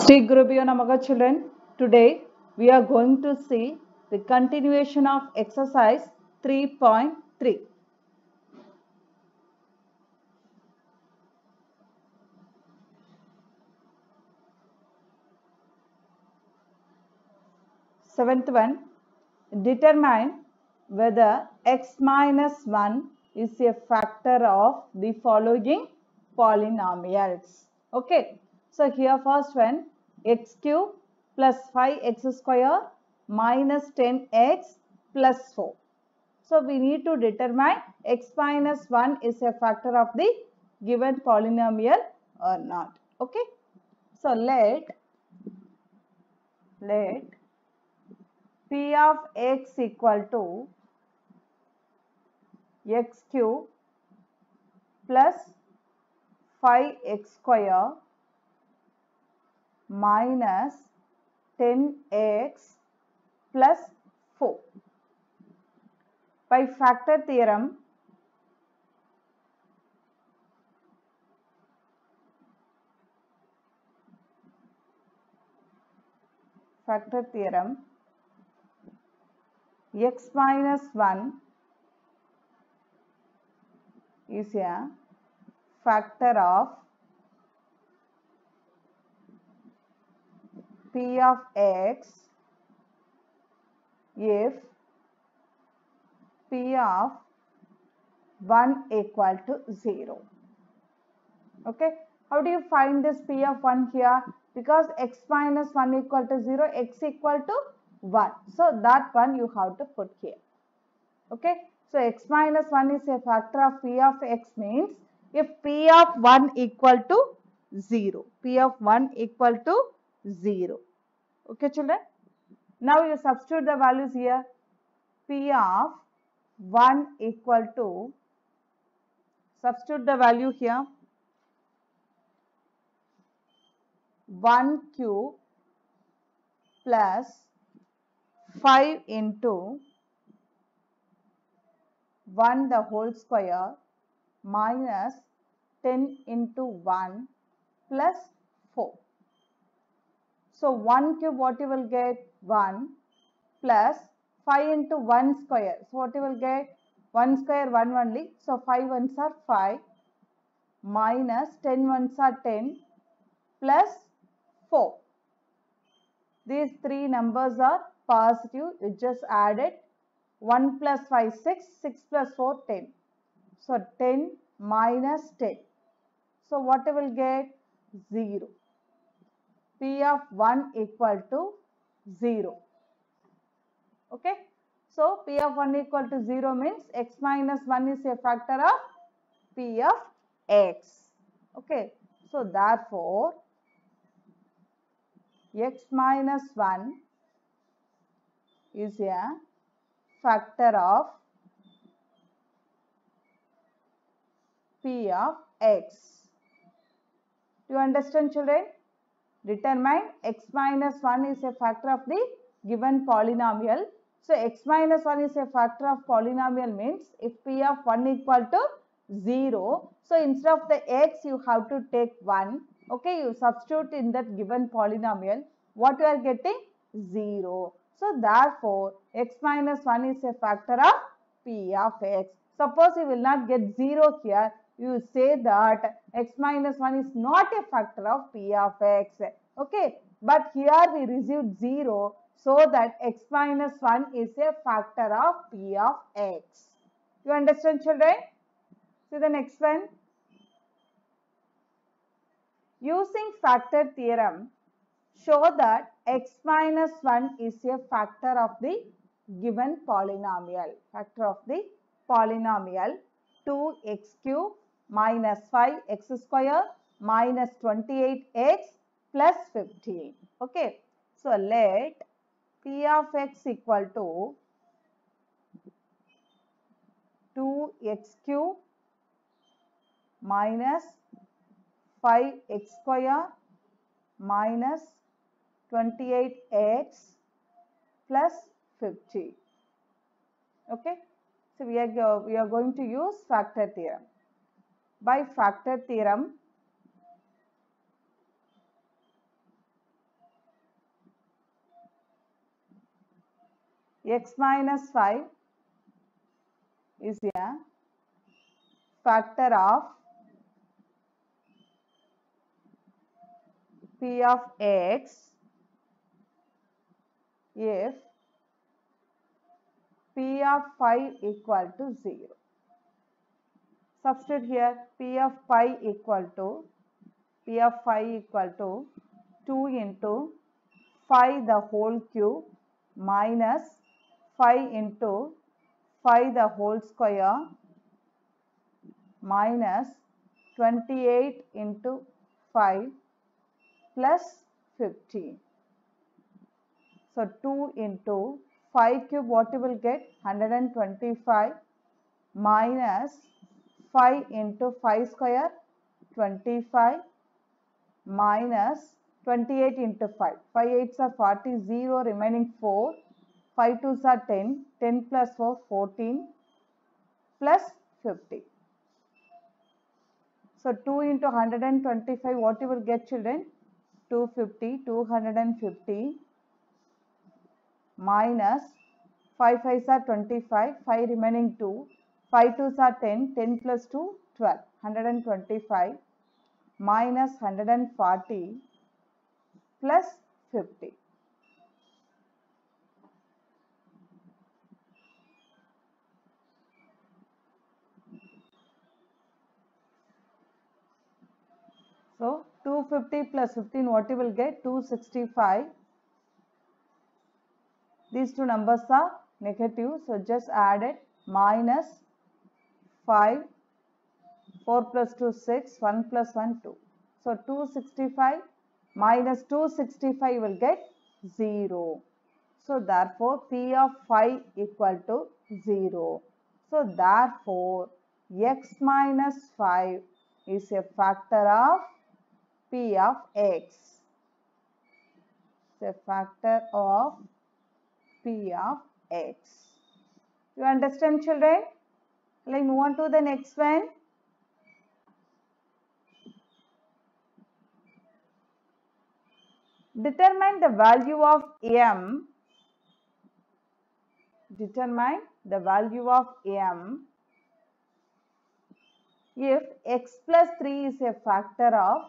Sri Gurubhyo Namaha children. Today we are going to see the continuation of exercise 3.3. Seventh one, determine whether x minus 1 is a factor of the following polynomials. Okay, so here first one, x cube plus 5x square minus 10x plus 4. So we need to determine x minus 1 is a factor of the given polynomial or not. Okay, so let P of x equal to x cube plus 5x square minus 10x plus 4. By factor theorem, x minus 1 is a factor of P of x if P of 1 equal to 0. Okay, how do you find this P of 1 here? Because x minus 1 equal to 0, x equal to 1. So that one you have to put here. Okay, so x minus 1 is a factor of P of x means if P of 1 equal to 0. P of 1 equal to 0. Okay children. Now you substitute the values here. P of 1 equal to, substitute the value here, 1 cube plus 5 into 1 the whole square minus 10 into 1 plus 4. So 1 cube what you will get? 1 plus 5 into 1 square. So what you will get? 1 square 1 only. So 5 ones are 5 minus 10 ones are 10 plus 4. These three numbers are positive. You just add it. 1 plus 5 6, 6 plus 4 10. So 10 minus 10. So what you will get? 0. P of 1 equal to 0. Okay. So P of 1 equal to 0 means x minus 1 is a factor of P of x. Okay. So therefore x minus 1 is a factor of P of x. Do you understand children? Determine x minus 1 is a factor of the given polynomial. So x minus 1 is a factor of polynomial means if P of 1 equal to 0, so instead of the x you have to take 1. Okay, you substitute in that given polynomial. What you are getting? 0. So therefore x minus 1 is a factor of P of x. Suppose you will not get 0 here, you say that x minus 1 is not a factor of P of x. Okay, but here we received 0, so that x minus 1 is a factor of P of x. You understand children? See the next one. Using factor theorem, show that x minus 1 is a factor of the given polynomial. Factor of the polynomial 2x cube minus 5x square minus 28x plus 15. Okay. So let P of x equal to 2x cube minus 5x square minus 28x plus 50. Okay. So we are going to use factor theorem. By factor theorem, x minus 5 is a factor of p of x if p of 5 equal to 0. Substitute here p of 5 equal to 2 into 5 the whole cube minus 5 into 5 the whole square minus 28 into 5 plus 15. So 2 into 5 cube, what you will get? 125 minus 5 into 5 square 25 minus 28 into 5. 5 8s are 40, 0 remaining 4. 5 2s are 10, 10 plus 4 14 plus 50. So 2 into 125, what you will get, children? 250, 250 minus 5 5s are 25, 5 remaining 2, 5 2s are 10, 10 plus 2 12, 125 minus 140 plus 50. So 250 plus 15, what you will get? 265. These two numbers are negative, so just add it. Minus 5, 4 plus 2 6, 1 plus 1 2. So 265 minus 265 will get 0. So therefore p of 5 equal to 0. So therefore x minus 5 is a factor of p of x. It's a factor of p of x. You understand, children? Let's move on to the next one. Determine the value of m. Determine the value of m if x plus 3 is a factor of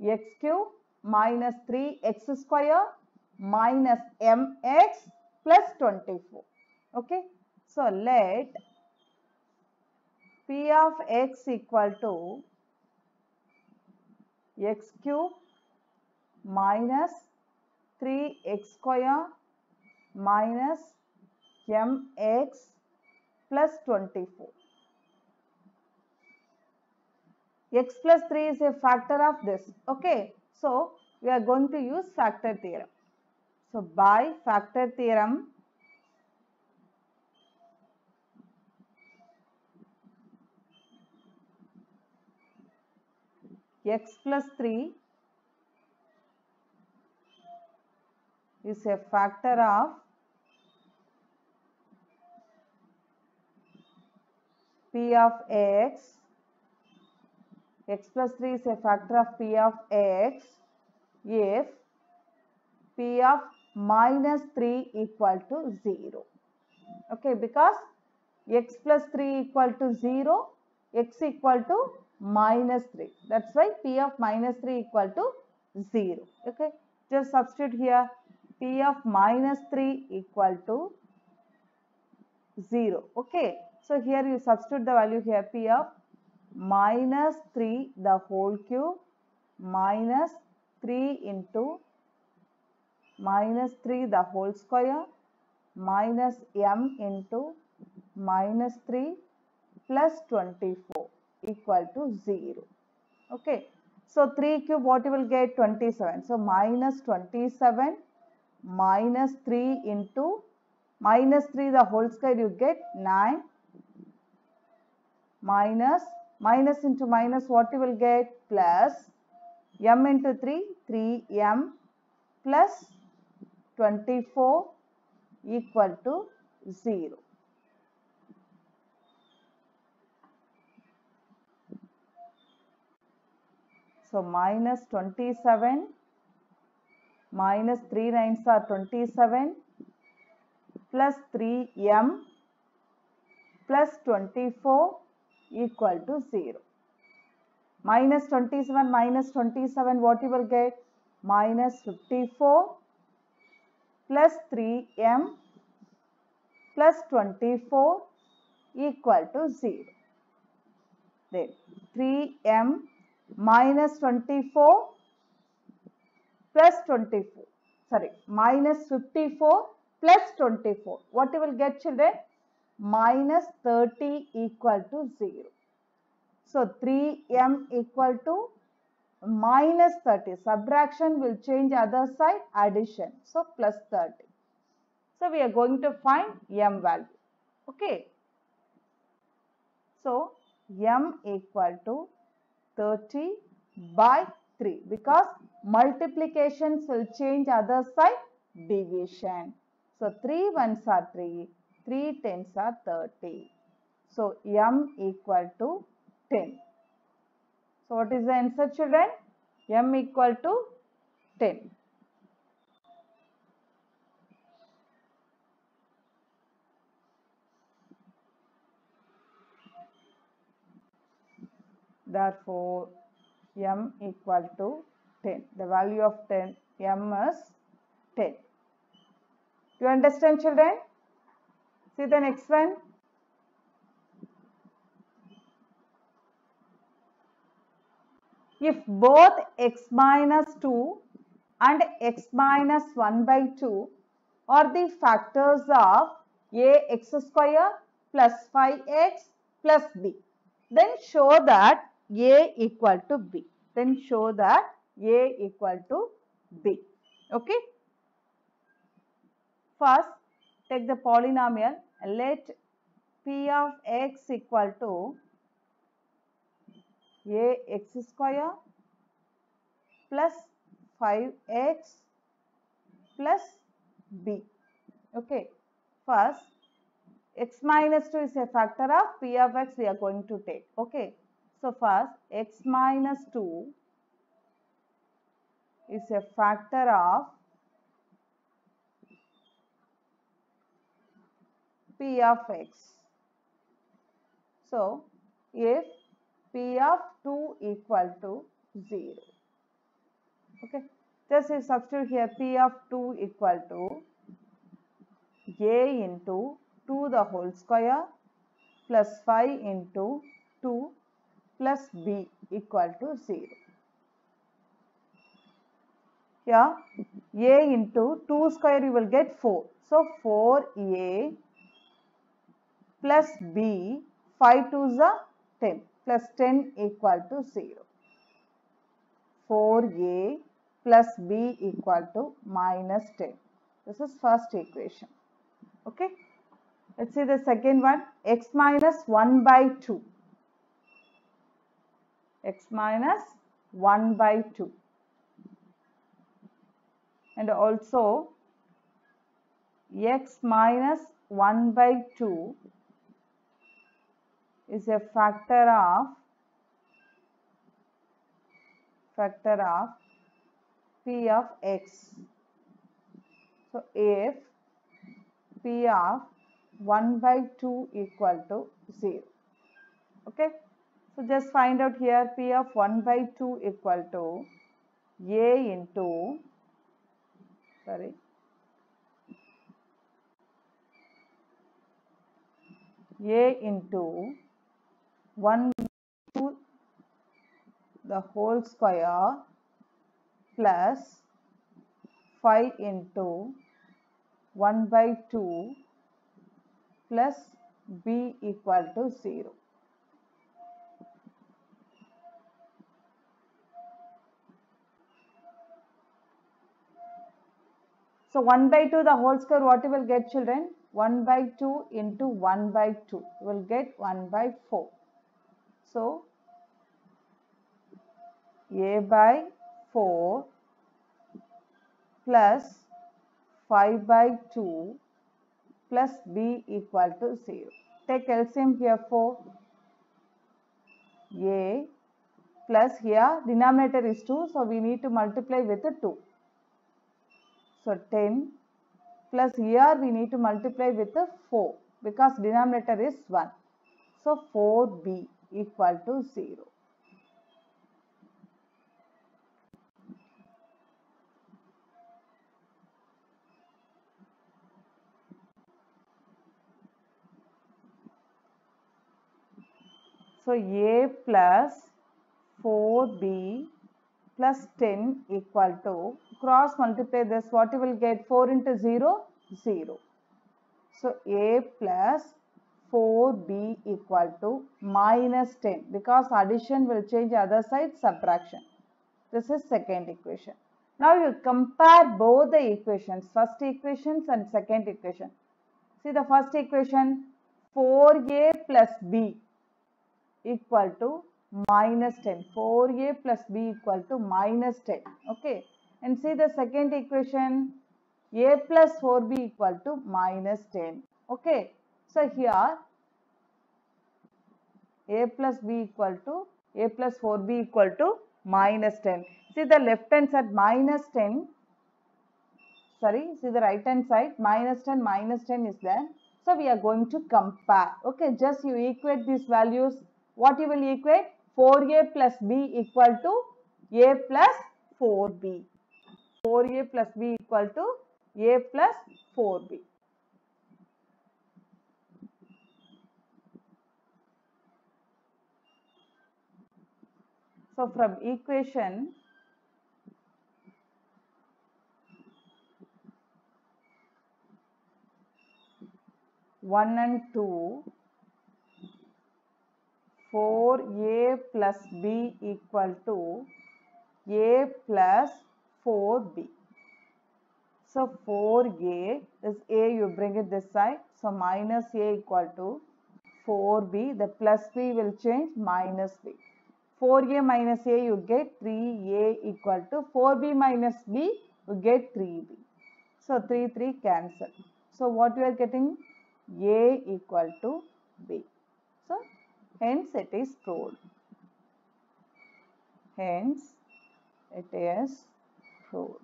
x cube minus 3x square minus mx plus 24. Okay. So let p of x equal to x cube minus 3x square minus mx plus 24. X plus 3 is a factor of this. Okay. So we are going to use factor theorem. So by factor theorem, x plus 3 is a factor of p of x. X plus 3 is a factor of p of x if p of minus 3 equal to 0. Okay, because x plus 3 equal to 0, x equal to minus 3. That's why p of minus 3 equal to 0. Okay, just substitute here p of minus 3 equal to 0. Okay, so here you substitute the value here, p of minus 3 the whole cube minus 3 into minus 3 the whole square minus m into minus 3 plus 24 equal to 0. Okay. So 3 cube, what you will get? 27. So minus 27 minus 3 into minus 3 the whole square, you get 9 minus minus into minus, what you will get? Plus m into 3, 3m plus 24 equal to 0. So minus 27 minus 3 9s are 27 plus 3m plus 24 equal to 0. Minus 27, what you will get? Minus 54 plus 3m plus 24 equal to 0. Then 3m minus 24 plus 24. Sorry, minus 54 plus 24. What you will get, children? Minus 30 equal to 0. So 3m equal to minus 30. Subtraction will change other side, addition. So plus 30. So we are going to find m value. Okay. So m equal to 30 by 3 because multiplications will change other side, division. So 3 ones are 3, 3 tens are 30. So m equal to 10. So what is the answer, children? M equal to 10. Therefore, m equal to 10. The value of 10, m is 10. Do you understand, children? See the next one. If both x minus 2 and x minus 1 by 2 are the factors of ax square plus 5x plus b, then show that a equal to b. Then show that a equal to b. Okay. First, take the polynomial. Let p of x equal to ax square plus 5x plus b. Okay. First, x minus 2 is a factor of p of x we are going to take. Okay. So, first x minus 2 is a factor of p of x. So, if p of 2 equal to 0. Okay. Just you substitute here p of 2 equal to a into 2 the whole square plus 5 into 2 plus b equal to 0. Here a into 2 square you will get 4. So 4a plus b, 5 2s are 10 plus 10 equal to 0. 4a plus b equal to minus 10. This is first equation. Okay. Let's see the second one. X minus 1 by 2. X minus 1 by 2. And also x minus 1 by 2 is a factor of p of x. So if p of 1 by 2 equal to 0. Okay. So just find out here p of 1 by 2 equal to a into a into 1 by 2 the whole square plus 5 into 1 by 2 plus b equal to 0. So 1 by 2 the whole square, what you will get, children? 1 by 2 into 1 by 2. You will get 1 by 4. So a by 4 plus 5 by 2 plus b equal to 0. Take LCM here for a plus here denominator is 2. So we need to multiply with 2. So 10 plus here we need to multiply with the 4 because denominator is 1. So 4b equal to 0. So a plus 4b plus 10 equal to, cross multiply this, what you will get? 4 into 0, 0. So a plus 4b equal to minus 10 because addition will change other side, subtraction. This is second equation. Now you compare both the equations, first equations and second equation. See the first equation, 4a plus b equal to minus 10. 4a plus b equal to minus 10. Okay. And see the second equation, a plus 4b equal to minus 10. Okay. So here a plus b equal to, a plus 4b equal to minus 10. See the left hand side minus 10. Sorry, see the right hand side minus 10 is there. So we are going to compare. Okay, just you equate these values. What you will equate? 4a plus b equal to a plus 4b. 4a plus b equal to a plus 4b. So from equation 1 and 2, 4a plus b equal to a plus 4b. So 4a is a, you bring it this side. So minus a equal to 4b, the plus b will change minus b. 4a minus a, you get 3a equal to 4b minus b, you get 3b. So 3 cancel. So what we are getting? A equal to b. So hence it is proved. Hence it is proved.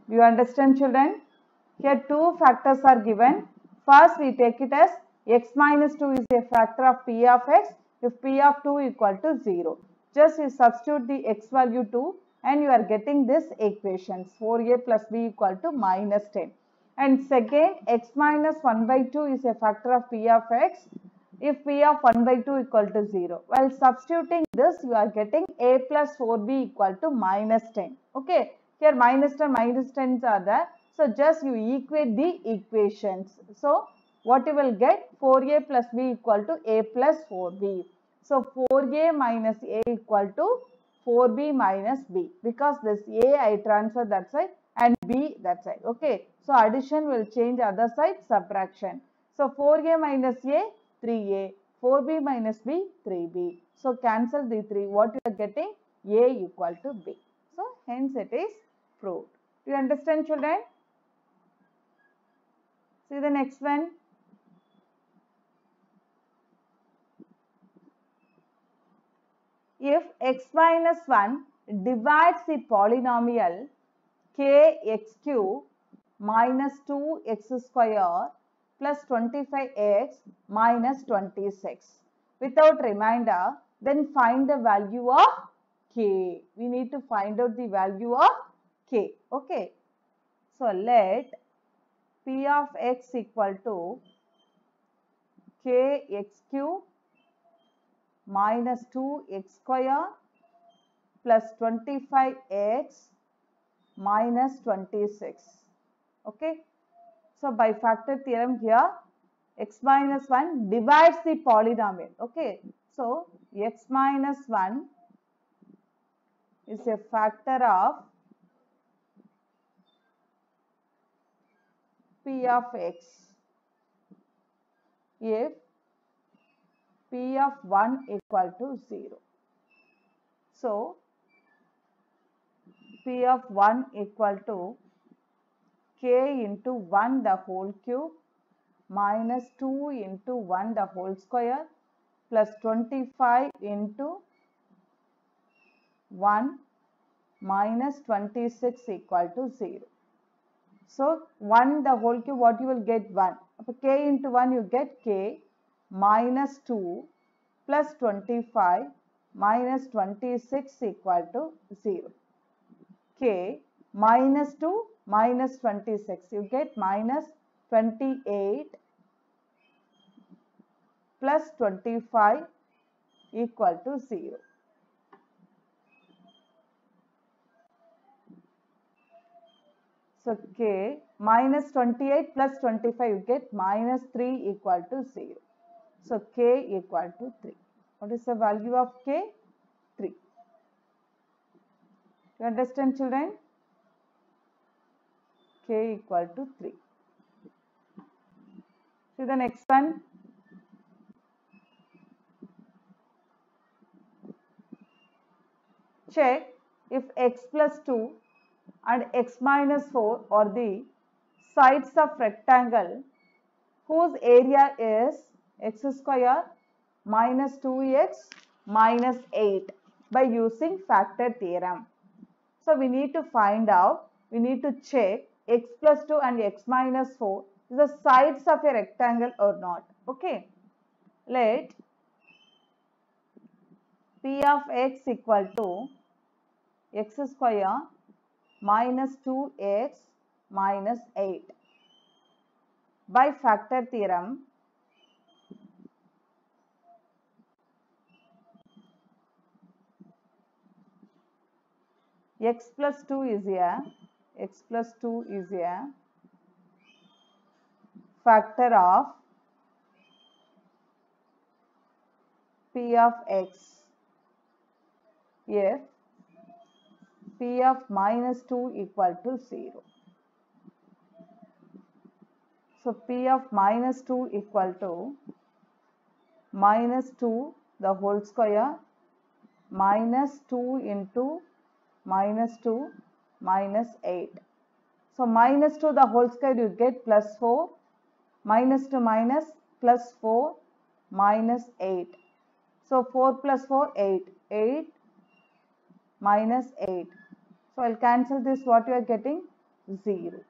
Do you understand, children? Here two factors are given. First we take it as x minus 2 is a factor of p of x if p of 2 equal to 0. Just you substitute the x value 2 and you are getting this equations 4a plus b equal to minus 10. And second, x minus 1 by 2 is a factor of p of x if p of 1 by 2 equal to 0. While substituting this, you are getting a plus 4b equal to minus 10. Okay, here minus 10s are there. So just you equate the equations. So what you will get? 4a plus b equal to a plus 4b. So 4a minus a equal to 4b minus b, because this a I transfer that side and b that side. Okay. So addition will change other side, subtraction. So 4a minus a, 3a. 4b minus b, 3b. So cancel the 3. What you are getting? A equal to b. So hence it is proved. Do you understand, children? See the next one. If x minus 1 divides the polynomial kx cube minus 2x square plus 25x minus 26 without remainder, then find the value of k. We need to find out the value of k. Okay. So let p of x equal to kx cube minus 2x square plus 25x minus 26. Okay. So by factor theorem here, x minus 1 divides the polynomial. Okay. So x minus 1 is a factor of p of x if p of 1 equal to 0. So p of 1 equal to k into 1 the whole cube minus 2 into 1 the whole square plus 25 into 1 minus 26 equal to 0. So 1 the whole cube, what you will get 1. So k into 1 you get k minus 2 plus 25 minus 26 equal to 0. K minus 2 minus 26, you get minus 28 plus 25 equal to 0. So k minus 28 plus 25, you get minus 3 equal to 0. So k equal to 3. What is the value of k? 3. You understand, children? K equal to 3. See the next one. Check if x plus 2 and x minus 4 are the sides of rectangle whose area is x square minus 2x minus 8 by using factor theorem. So we need to find out, we need to check x plus 2 and x minus 4 is the sides of a rectangle or not. Okay. Let P of x equal to x square minus 2x minus 8. By factor theorem, x plus 2 is a factor of P of x if P of minus 2 equal to 0. So P of minus 2 equal to minus 2 the whole square minus 2 into minus 2 minus 8. So minus 2 the whole square you get plus 4, minus 2 minus plus 4 minus 8. So 4 plus 4 8, 8 minus 8. So I'll cancel this, what you are getting? 0.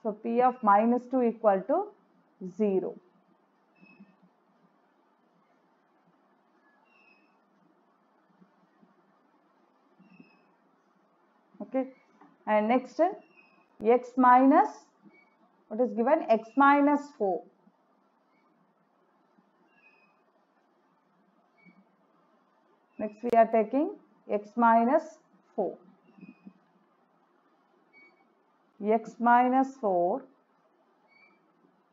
So P of minus 2 equal to 0. Okay, and next x minus, what is given? X minus 4. Next we are taking x minus 4. X minus 4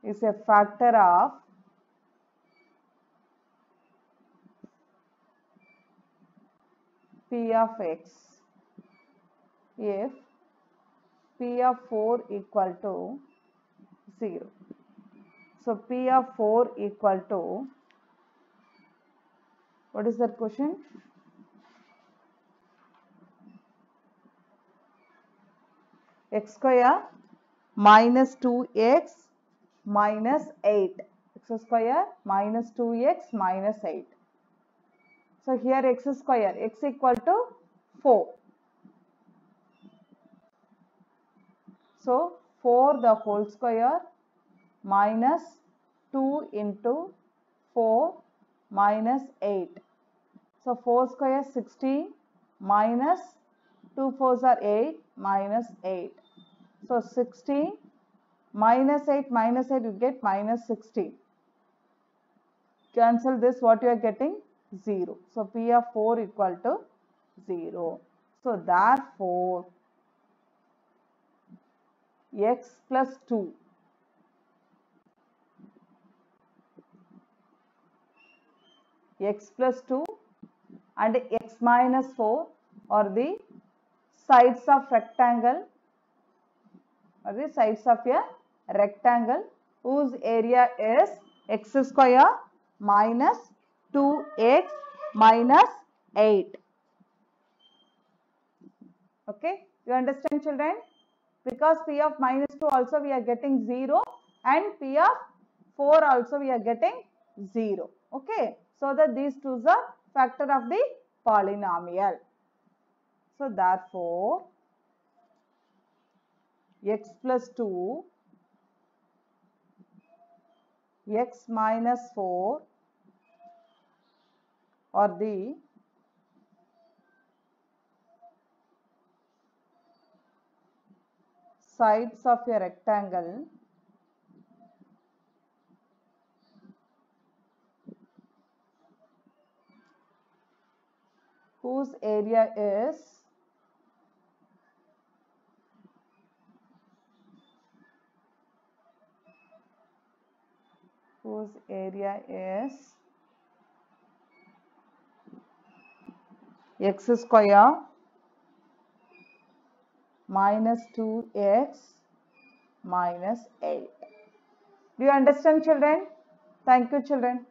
is a factor of P of x if P of 4 equal to 0. So P of 4 equal to, what is that question? X square minus 2x minus 8. X square minus 2x minus 8. So here x square, x equal to 4. So 4 the whole square minus 2 into 4 minus 8. So 4 square 16 minus 2 4s are 8 minus 8. So 16 minus 8 you get minus 16. Cancel this, what you are getting? 0. So P of 4 equal to 0. So therefore x plus 2 and x minus 4 are the sides of rectangle, whose area is x square minus 2x minus 8. Okay, you understand, children? Because P of minus 2 also we are getting 0 and P of 4 also we are getting 0. Okay, so that these two are factor of the polynomial. So therefore, x plus 2, x minus 4 are the sides of a rectangle whose area is x square minus 2x minus 8. Do you understand, children? Thank you, children.